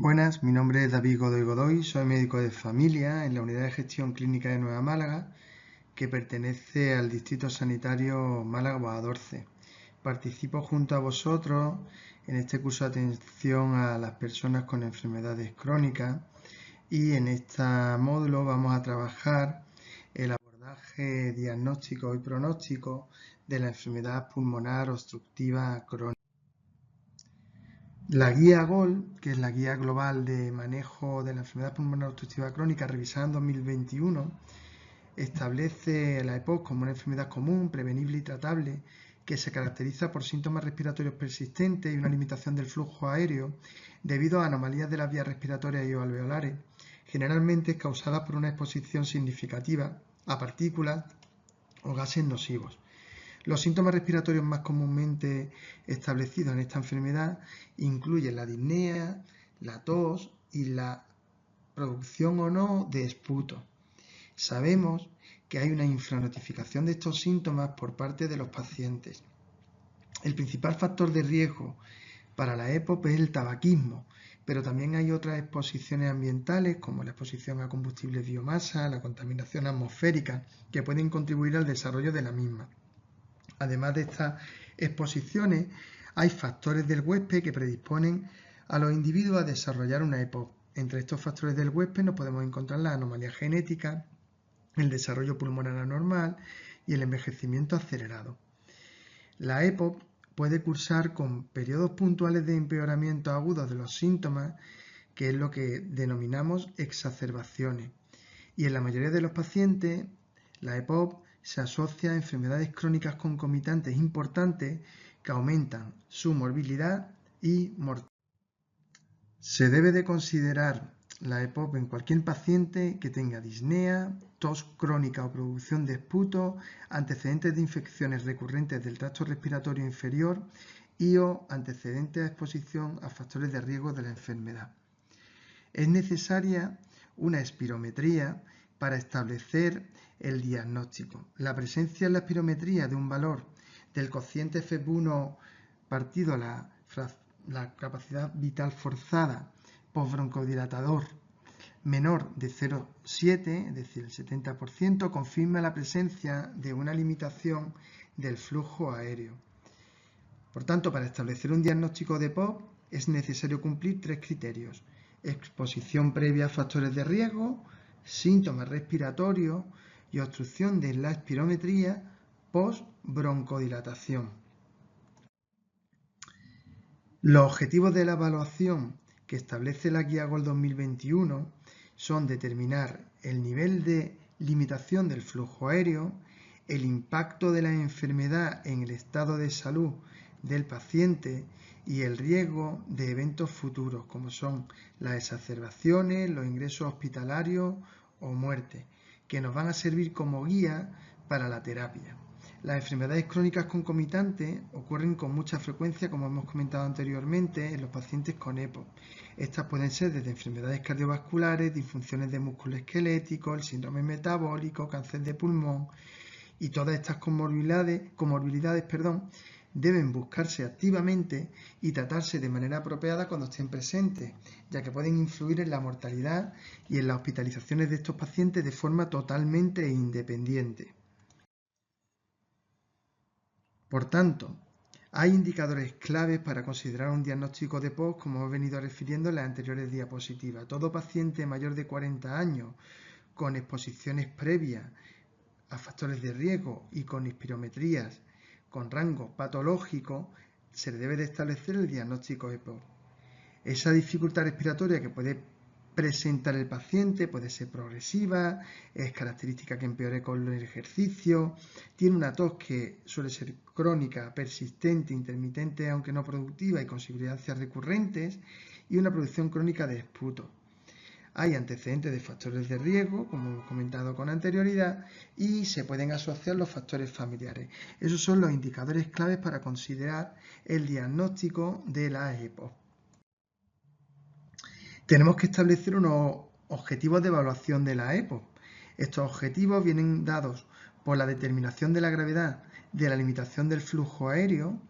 Buenas, mi nombre es David Godoy Godoy, soy médico de familia en la Unidad de Gestión Clínica de Nueva Málaga, que pertenece al Distrito Sanitario Málaga-Guadalhorce. Participo junto a vosotros en este curso de atención a las personas con enfermedades crónicas y en este módulo vamos a trabajar el abordaje diagnóstico y pronóstico de la enfermedad pulmonar obstructiva crónica. La guía GOL, que es la guía global de manejo de la enfermedad pulmonar obstructiva crónica revisada en 2021, establece la EPOC como una enfermedad común, prevenible y tratable que se caracteriza por síntomas respiratorios persistentes y una limitación del flujo aéreo debido a anomalías de las vías respiratorias y alveolares, generalmente causadas por una exposición significativa a partículas o gases nocivos. Los síntomas respiratorios más comúnmente establecidos en esta enfermedad incluyen la disnea, la tos y la producción o no de esputo. Sabemos que hay una infranotificación de estos síntomas por parte de los pacientes. El principal factor de riesgo para la EPOP es el tabaquismo, pero también hay otras exposiciones ambientales como la exposición a combustibles biomasa, la contaminación atmosférica, que pueden contribuir al desarrollo de la misma. Además de estas exposiciones, hay factores del huésped que predisponen a los individuos a desarrollar una EPOP. Entre estos factores del huésped nos podemos encontrar la anomalía genética, el desarrollo pulmonar anormal y el envejecimiento acelerado. La EPOP puede cursar con periodos puntuales de empeoramiento agudos de los síntomas, que es lo que denominamos exacerbaciones. Y en la mayoría de los pacientes, la EPOP se asocia a enfermedades crónicas concomitantes importantes que aumentan su morbilidad y mortalidad. Se debe de considerar la EPOP en cualquier paciente que tenga disnea, tos crónica o producción de esputo, antecedentes de infecciones recurrentes del tracto respiratorio inferior y o antecedentes de exposición a factores de riesgo de la enfermedad. Es necesaria una espirometría para establecer el diagnóstico. La presencia en la espirometría de un valor del cociente FEV1 partido la capacidad vital forzada postbroncodilatador menor de 0,7, es decir, el 70%, confirma la presencia de una limitación del flujo aéreo. Por tanto, para establecer un diagnóstico de EPOP es necesario cumplir tres criterios: exposición previa a factores de riesgo, síntomas respiratorios y obstrucción de la espirometría post-broncodilatación. Los objetivos de la evaluación que establece la Guía GOL 2021 son determinar el nivel de limitación del flujo aéreo, el impacto de la enfermedad en el estado de salud del paciente y el riesgo de eventos futuros, como son las exacerbaciones, los ingresos hospitalarios o muerte, que nos van a servir como guía para la terapia. Las enfermedades crónicas concomitantes ocurren con mucha frecuencia, como hemos comentado anteriormente, en los pacientes con EPOP. Estas pueden ser desde enfermedades cardiovasculares, disfunciones de músculo esquelético, el síndrome metabólico, cáncer de pulmón, y todas estas comorbilidades deben buscarse activamente y tratarse de manera apropiada cuando estén presentes, ya que pueden influir en la mortalidad y en las hospitalizaciones de estos pacientes de forma totalmente independiente. Por tanto, hay indicadores claves para considerar un diagnóstico de EPOP, como hemos venido refiriendo en las anteriores diapositivas. Todo paciente mayor de 40 años con exposiciones previas a factores de riesgo y con espirometrías con rango patológico, se debe de establecer el diagnóstico EPOP. Esa dificultad respiratoria que puede presentar el paciente puede ser progresiva, es característica que empeore con el ejercicio, tiene una tos que suele ser crónica, persistente, intermitente, aunque no productiva y con sibilancias recurrentes, y una producción crónica de esputo. Hay antecedentes de factores de riesgo, como hemos comentado con anterioridad, y se pueden asociar los factores familiares. Esos son los indicadores claves para considerar el diagnóstico de la EPOP. Tenemos que establecer unos objetivos de evaluación de la EPOP. Estos objetivos vienen dados por la determinación de la gravedad de la limitación del flujo aéreo,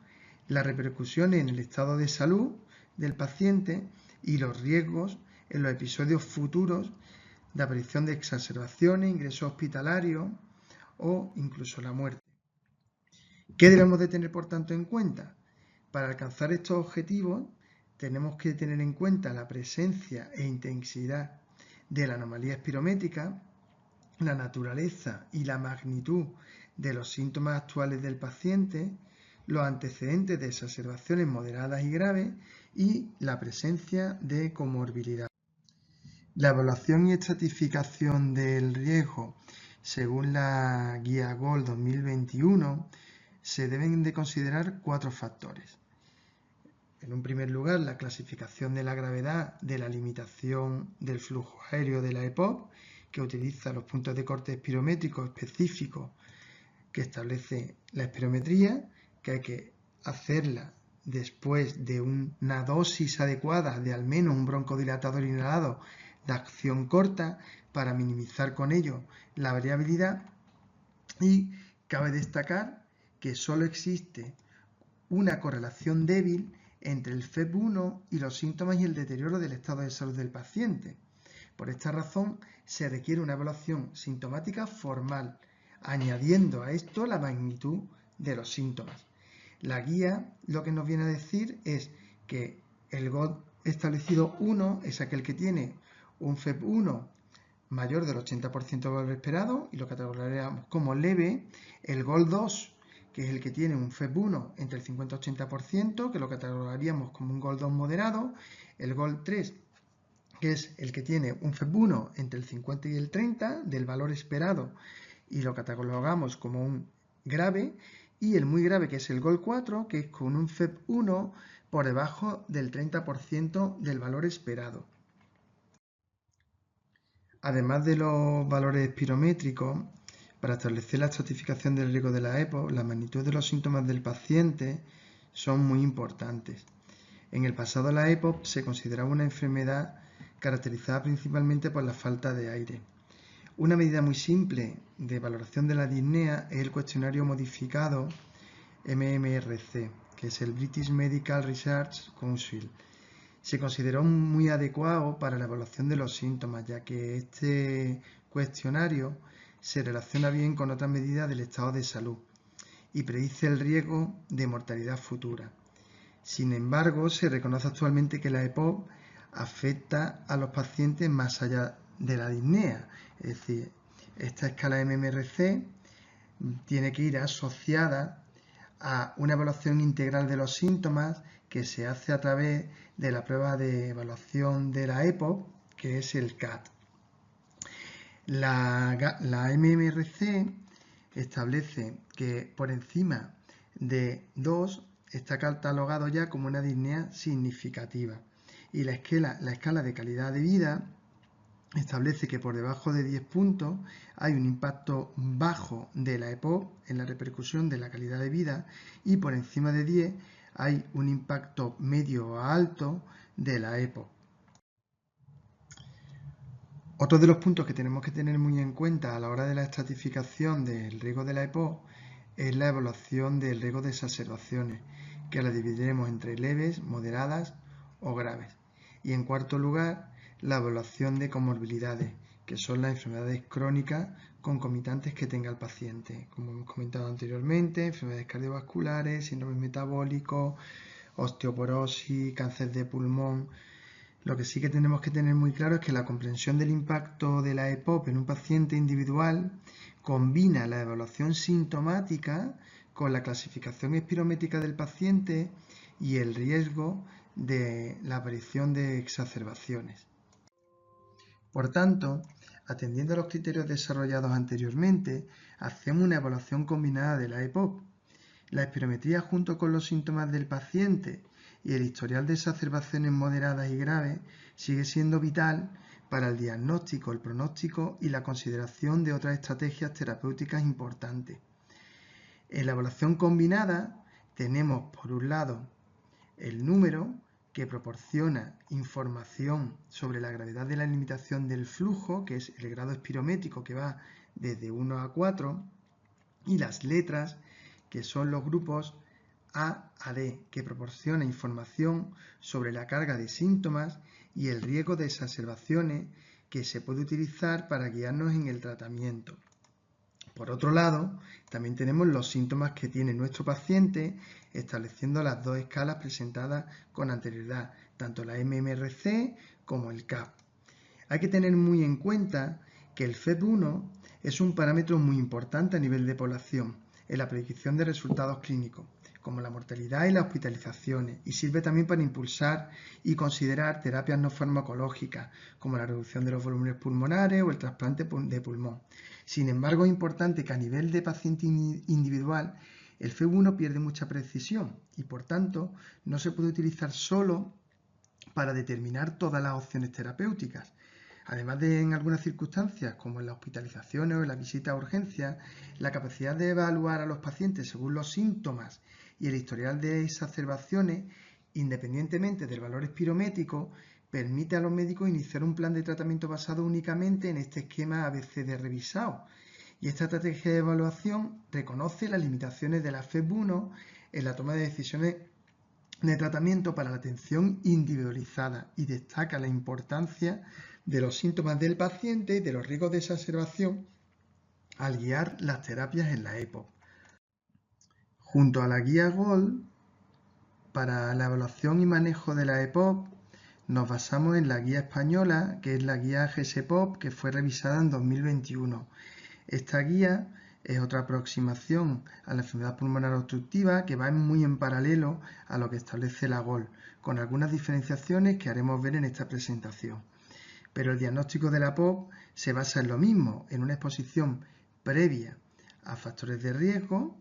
las repercusiones en el estado de salud del paciente y los riesgos en los episodios futuros de aparición de exacerbaciones, ingresos hospitalarios o incluso la muerte. ¿Qué debemos de tener, por tanto, en cuenta? Para alcanzar estos objetivos tenemos que tener en cuenta la presencia e intensidad de la anomalía espirométrica, la naturaleza y la magnitud de los síntomas actuales del paciente, los antecedentes de exacerbaciones moderadas y graves y la presencia de comorbilidad. La evaluación y estratificación del riesgo según la guía GOLD 2021 se deben de considerar 4 factores. En un primer lugar, la clasificación de la gravedad de la limitación del flujo aéreo de la EPOC, que utiliza los puntos de corte espirométrico específicos que establece la espirometría, que hay que hacerla después de una dosis adecuada de al menos un broncodilatador inhalado de acción corta para minimizar con ello la variabilidad. Y cabe destacar que solo existe una correlación débil entre el FEP1 y los síntomas y el deterioro del estado de salud del paciente. Por esta razón, se requiere una evaluación sintomática formal, añadiendo a esto la magnitud de los síntomas. La guía lo que nos viene a decir es que el GOLD establecido 1 es aquel que tiene un FEP1 mayor del 80% del valor esperado y lo catalogaríamos como leve. El GOLD 2, que es el que tiene un FEP1 entre el 50 y 80%, que lo catalogaríamos como un GOLD 2 moderado. El GOLD 3, que es el que tiene un FEP1 entre el 50 y el 30 del valor esperado y lo catalogamos como un grave, y el muy grave, que es el GOLD 4, que es con un FEP1 por debajo del 30% del valor esperado. Además de los valores espirométricos, para establecer la estratificación del riesgo de la EPOC, la magnitud de los síntomas del paciente son muy importantes. En el pasado la EPOC se consideraba una enfermedad caracterizada principalmente por la falta de aire. Una medida muy simple de valoración de la disnea es el cuestionario modificado MMRC, que es el British Medical Research Council. Se consideró muy adecuado para la evaluación de los síntomas, ya que este cuestionario se relaciona bien con otras medidas del estado de salud y predice el riesgo de mortalidad futura. Sin embargo, se reconoce actualmente que la EPOC afecta a los pacientes más allá de la disnea. Es decir, esta escala MMRC tiene que ir asociada a una evaluación integral de los síntomas que se hace a través de la prueba de evaluación de la EPOC, que es el CAT. La MMRC establece que por encima de 2 está catalogado ya como una disnea significativa, y la escala de calidad de vida establece que por debajo de 10 puntos hay un impacto bajo de la EPOC en la repercusión de la calidad de vida, y por encima de 10 hay un impacto medio o alto de la EPOC. Otro de los puntos que tenemos que tener muy en cuenta a la hora de la estratificación del riesgo de la EPOC es la evaluación del riesgo de exacerbaciones, que la dividiremos entre leves, moderadas o graves. Y en cuarto lugar, la evaluación de comorbilidades, que son las enfermedades crónicas concomitantes que tenga el paciente, como hemos comentado anteriormente, enfermedades cardiovasculares, síndromes metabólicos, osteoporosis, cáncer de pulmón. Lo que sí que tenemos que tener muy claro es que la comprensión del impacto de la EPOC en un paciente individual combina la evaluación sintomática con la clasificación espirométrica del paciente y el riesgo de la aparición de exacerbaciones. Por tanto, atendiendo a los criterios desarrollados anteriormente, hacemos una evaluación combinada de la EPOC. La espirometría junto con los síntomas del paciente y el historial de exacerbaciones moderadas y graves sigue siendo vital para el diagnóstico, el pronóstico y la consideración de otras estrategias terapéuticas importantes. En la evaluación combinada tenemos, por un lado, el número, que proporciona información sobre la gravedad de la limitación del flujo, que es el grado espirométrico que va desde 1 a 4, y las letras, que son los grupos A a D, que proporciona información sobre la carga de síntomas y el riesgo de exacerbaciones que se puede utilizar para guiarnos en el tratamiento. Por otro lado, también tenemos los síntomas que tiene nuestro paciente, estableciendo las dos escalas presentadas con anterioridad, tanto la MMRC como el CAP. Hay que tener muy en cuenta que el FEV1 es un parámetro muy importante a nivel de población en la predicción de resultados clínicos, como la mortalidad y las hospitalizaciones, y sirve también para impulsar y considerar terapias no farmacológicas, como la reducción de los volúmenes pulmonares o el trasplante de pulmón. Sin embargo, es importante que a nivel de paciente individual el FEV1 pierde mucha precisión y, por tanto, no se puede utilizar solo para determinar todas las opciones terapéuticas. Además de en algunas circunstancias, como en las hospitalizaciones o en la visita a urgencias, la capacidad de evaluar a los pacientes según los síntomas y el historial de exacerbaciones, independientemente del valor espirométrico, permite a los médicos iniciar un plan de tratamiento basado únicamente en este esquema ABCD revisado. Y esta estrategia de evaluación reconoce las limitaciones de la FEV1 en la toma de decisiones de tratamiento para la atención individualizada y destaca la importancia de los síntomas del paciente y de los riesgos de exacerbación al guiar las terapias en la EPOC. Junto a la guía GOLD, para la evaluación y manejo de la EPOC, nos basamos en la guía española, que es la guía GSEPOP, que fue revisada en 2021. Esta guía es otra aproximación a la enfermedad pulmonar obstructiva que va muy en paralelo a lo que establece la GOLD, con algunas diferenciaciones que haremos ver en esta presentación. Pero el diagnóstico de la POP se basa en lo mismo, en una exposición previa a factores de riesgo,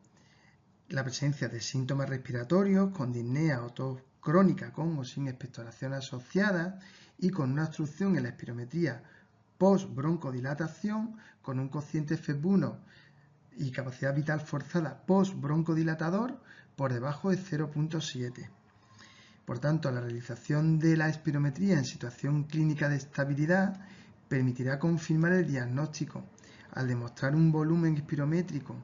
la presencia de síntomas respiratorios con disnea o tos crónica con o sin expectoración asociada y con una obstrucción en la espirometría post-broncodilatación con un cociente FEV1 y capacidad vital forzada post-broncodilatador por debajo de 0,7. Por tanto, la realización de la espirometría en situación clínica de estabilidad permitirá confirmar el diagnóstico al demostrar un volumen espirométrico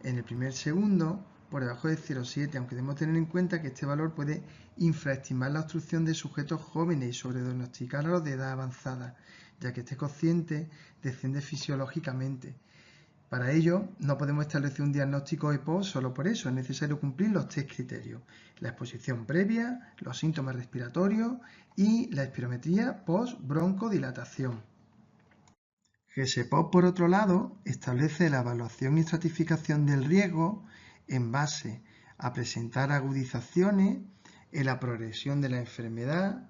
en el primer segundo por debajo de 0,7, aunque debemos tener en cuenta que este valor puede infraestimar la obstrucción de sujetos jóvenes y sobrediagnosticar a los de edad avanzada, ya que este cociente desciende fisiológicamente. Para ello, no podemos establecer un diagnóstico EPO solo por eso, es necesario cumplir los tres criterios: la exposición previa, los síntomas respiratorios y la espirometría post-broncodilatación. GSEPOP, por otro lado, establece la evaluación y estratificación del riesgo en base a presentar agudizaciones en la progresión de la enfermedad,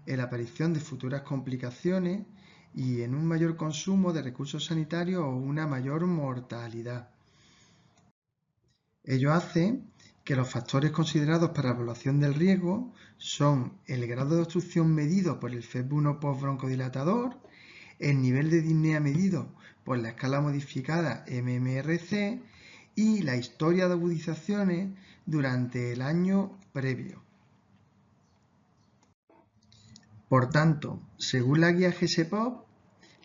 en la aparición de futuras complicaciones y en un mayor consumo de recursos sanitarios o una mayor mortalidad. Ello hace que los factores considerados para la evaluación del riesgo son el grado de obstrucción medido por el FEV1 post-broncodilatador, el nivel de disnea medido por la escala modificada MMRC y la historia de agudizaciones durante el año previo. Por tanto, según la guía GSEPOP,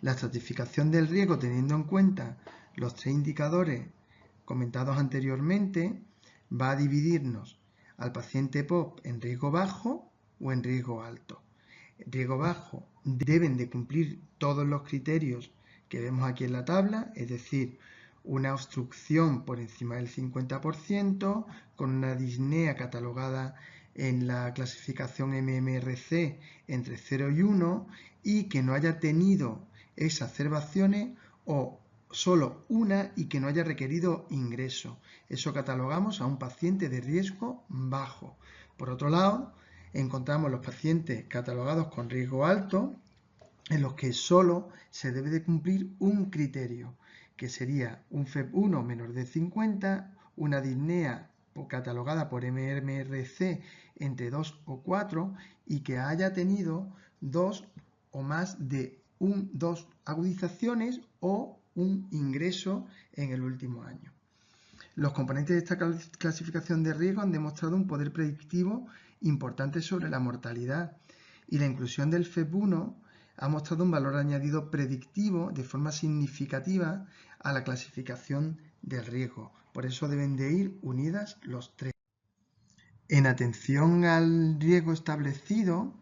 la estratificación del riesgo teniendo en cuenta los tres indicadores comentados anteriormente va a dividirnos al paciente POP en riesgo bajo o en riesgo alto. En riesgo bajo deben de cumplir todos los criterios que vemos aquí en la tabla, es decir, una obstrucción por encima del 50%, con una disnea catalogada en la clasificación MMRC entre 0 y 1 y que no haya tenido exacerbaciones o solo una y que no haya requerido ingreso. Eso catalogamos a un paciente de riesgo bajo. Por otro lado, encontramos los pacientes catalogados con riesgo alto, en los que solo se debe de cumplir un criterio, que sería un FEV1 menor de 50, una disnea catalogada por MMRC entre 2 o 4 y que haya tenido 2 o más de 2 agudizaciones o un ingreso en el último año. Los componentes de esta clasificación de riesgo han demostrado un poder predictivo importante sobre la mortalidad y la inclusión del FEV1 ha mostrado un valor añadido predictivo de forma significativa a la clasificación del riesgo. Por eso deben de ir unidas los tres. En atención al riesgo establecido,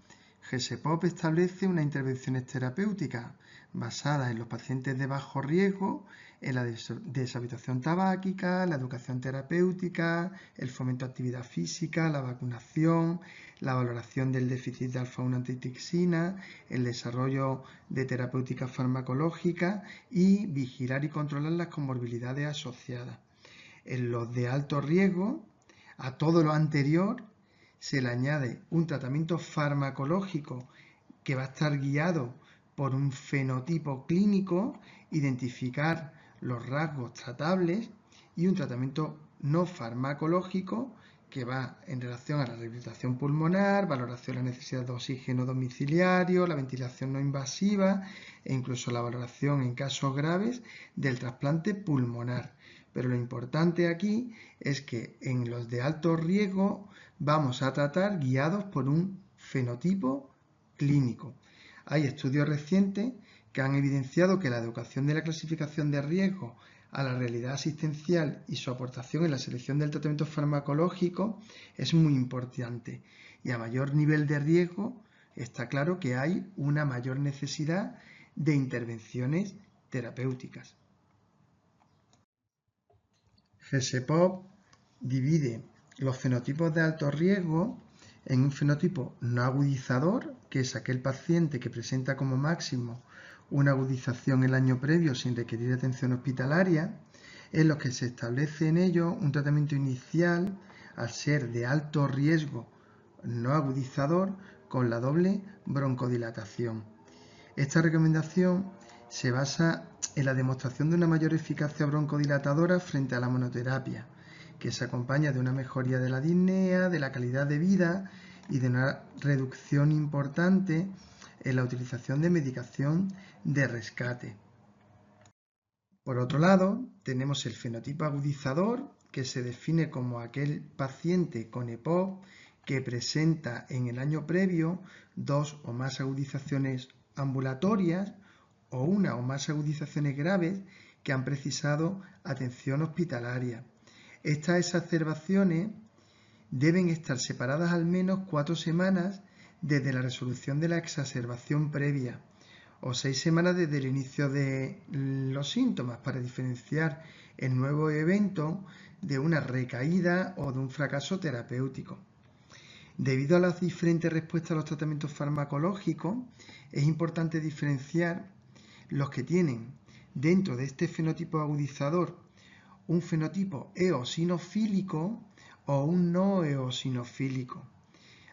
GESEPOP establece unas intervenciones terapéuticas basadas en los pacientes de bajo riesgo, en la deshabituación tabáquica, la educación terapéutica, el fomento de actividad física, la vacunación, la valoración del déficit de alfa-1 antitoxina, el desarrollo de terapéuticas farmacológicas y vigilar y controlar las comorbilidades asociadas. En los de alto riesgo, a todo lo anterior se le añade un tratamiento farmacológico que va a estar guiado por un fenotipo clínico, identificar los rasgos tratables, y un tratamiento no farmacológico que va en relación a la rehabilitación pulmonar, valoración de la necesidad de oxígeno domiciliario, la ventilación no invasiva e incluso la valoración en casos graves del trasplante pulmonar. Pero lo importante aquí es que en los de alto riesgo vamos a tratar guiados por un fenotipo clínico. Hay estudios recientes que han evidenciado que la educación de la clasificación de riesgo a la realidad asistencial y su aportación en la selección del tratamiento farmacológico es muy importante. Y a mayor nivel de riesgo está claro que hay una mayor necesidad de intervenciones terapéuticas. GESEPOP divide los fenotipos de alto riesgo en un fenotipo no agudizador, que es aquel paciente que presenta como máximo una agudización el año previo sin requerir atención hospitalaria, en los que se establece en ello un tratamiento inicial al ser de alto riesgo no agudizador con la doble broncodilatación. Esta recomendación se basa en la demostración de una mayor eficacia broncodilatadora frente a la monoterapia, que se acompaña de una mejoría de la disnea, de la calidad de vida y de una reducción importante en la utilización de medicación de rescate. Por otro lado, tenemos el fenotipo agudizador, que se define como aquel paciente con EPOC que presenta en el año previo 2 o más agudizaciones ambulatorias o una o más agudizaciones graves que han precisado atención hospitalaria. Estas exacerbaciones deben estar separadas al menos 4 semanas desde la resolución de la exacerbación previa o 6 semanas desde el inicio de los síntomas para diferenciar el nuevo evento de una recaída o de un fracaso terapéutico. Debido a las diferentes respuestas a los tratamientos farmacológicos, es importante diferenciar los que tienen dentro de este fenotipo agudizador un fenotipo eosinofílico o un no eosinofílico.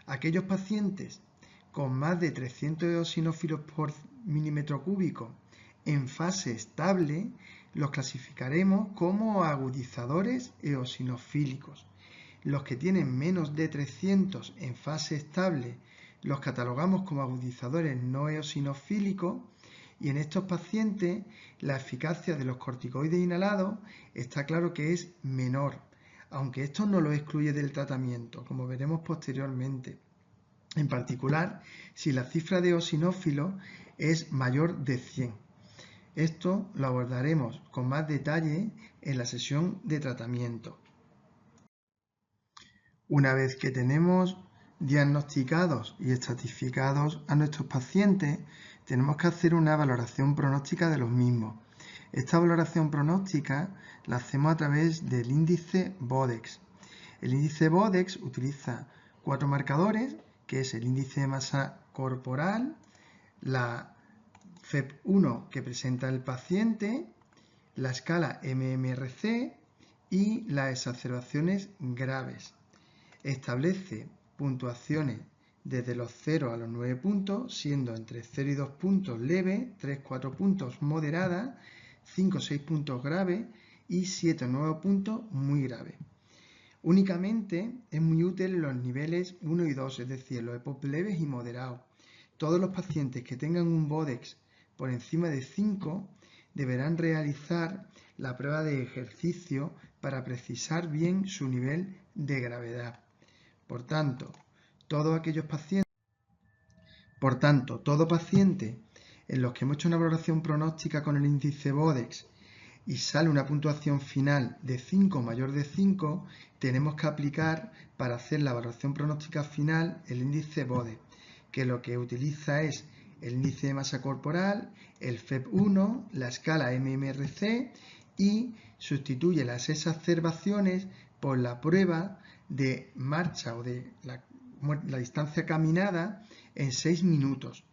Aquellos pacientes con más de 300 eosinófilos por milímetro cúbico en fase estable los clasificaremos como agudizadores eosinofílicos. Los que tienen menos de 300 en fase estable los catalogamos como agudizadores no eosinofílicos, y en estos pacientes la eficacia de los corticoides inhalados está claro que es menor, aunque esto no lo excluye del tratamiento, como veremos posteriormente. En particular, si la cifra de eosinófilos es mayor de 100. Esto lo abordaremos con más detalle en la sesión de tratamiento. Una vez que tenemos diagnosticados y estratificados a nuestros pacientes, tenemos que hacer una valoración pronóstica de los mismos. Esta valoración pronóstica la hacemos a través del índice Bodex. El índice Bodex utiliza 4 marcadores, que es el índice de masa corporal, la FEP1 que presenta el paciente, la escala MMRC y las exacerbaciones graves. Establece puntuaciones desde los 0 a los 9 puntos, siendo entre 0 y 2 puntos leve, 3-4 puntos moderada, 5-6 puntos grave y 7-9 puntos muy grave. Únicamente es muy útil en los niveles 1 y 2, es decir, los EPOC leves y moderados. Todos los pacientes que tengan un Bodex por encima de 5 deberán realizar la prueba de ejercicio para precisar bien su nivel de gravedad. Por tanto, todo paciente en los que hemos hecho una valoración pronóstica con el índice Bodex y sale una puntuación final de 5 o mayor de 5, tenemos que aplicar para hacer la valoración pronóstica final el índice Bodex, que lo que utiliza es el índice de masa corporal, el FEP1, la escala MMRC y sustituye las exacerbaciones por la prueba de marcha o de la distancia caminada en 6 minutos,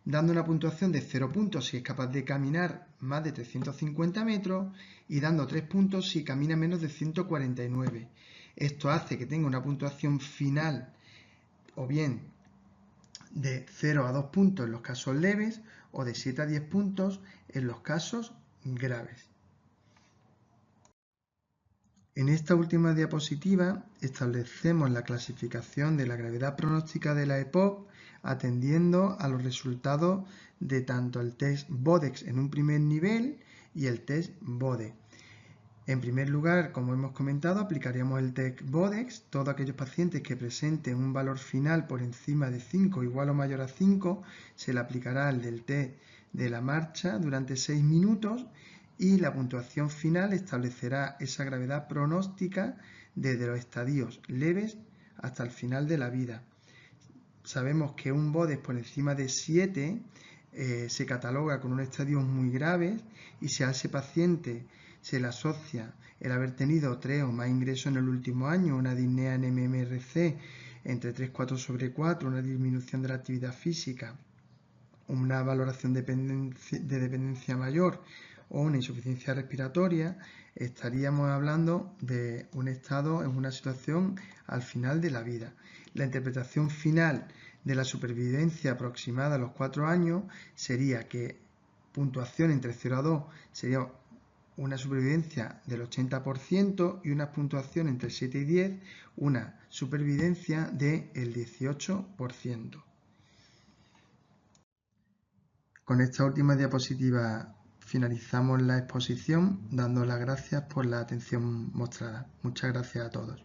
dando una puntuación de 0 puntos si es capaz de caminar más de 350 metros y dando 3 puntos si camina menos de 149. Esto hace que tenga una puntuación final o bien de 0 a 2 puntos en los casos leves o de 7 a 10 puntos en los casos graves. En esta última diapositiva establecemos la clasificación de la gravedad pronóstica de la EPOC atendiendo a los resultados de tanto el test BODEX en un primer nivel y el test BODE. En primer lugar, como hemos comentado, aplicaríamos el test BODEX. Todos aquellos pacientes que presenten un valor final por encima de 5 igual o mayor a 5, se le aplicará el del test de la marcha durante 6 minutos y la puntuación final establecerá esa gravedad pronóstica desde los estadios leves hasta el final de la vida. Sabemos que un BODEX por encima de 7 se cataloga con un estadio muy grave y si a ese paciente se le asocia el haber tenido 3 o más ingresos en el último año, una disnea en MMRC entre 3,4/4, una disminución de la actividad física, una valoración de dependencia mayor o una insuficiencia respiratoria, estaríamos hablando de un estado en una situación al final de la vida. La interpretación final de la supervivencia aproximada a los 4 años sería que puntuación entre 0 a 2 sería una supervivencia del 80% y una puntuación entre 7 y 10, una supervivencia del 18%. Con esta última diapositiva finalizamos la exposición dando las gracias por la atención mostrada. Muchas gracias a todos.